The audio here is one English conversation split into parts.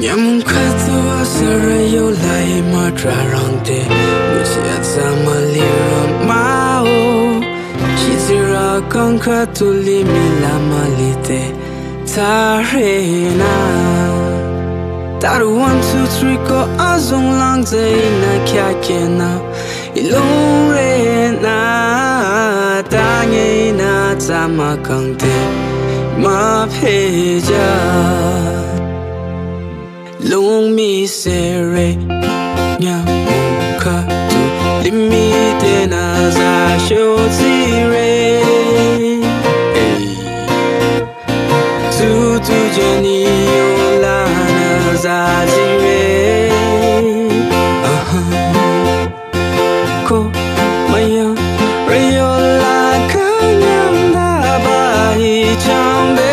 Nyamun katu asarayo lai madrarante Musi athsa maliram mao Shizira kankatu limih lamalite Tarena Taru 1, 2, 3 ko azong lang zay na kya kena Ilong re na Tangay na tama kang te Mapeja Long mi sere Nyamuka tu limite na za shotire Tu jani yola na za zire Ko maya reyola kanyam da bahi chambe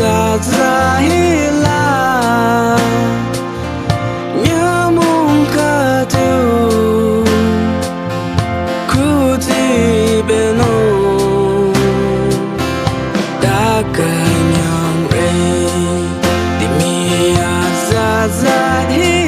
Athsa hila Nyamun katu Kuti beno Naga nyang re Limih athsa hila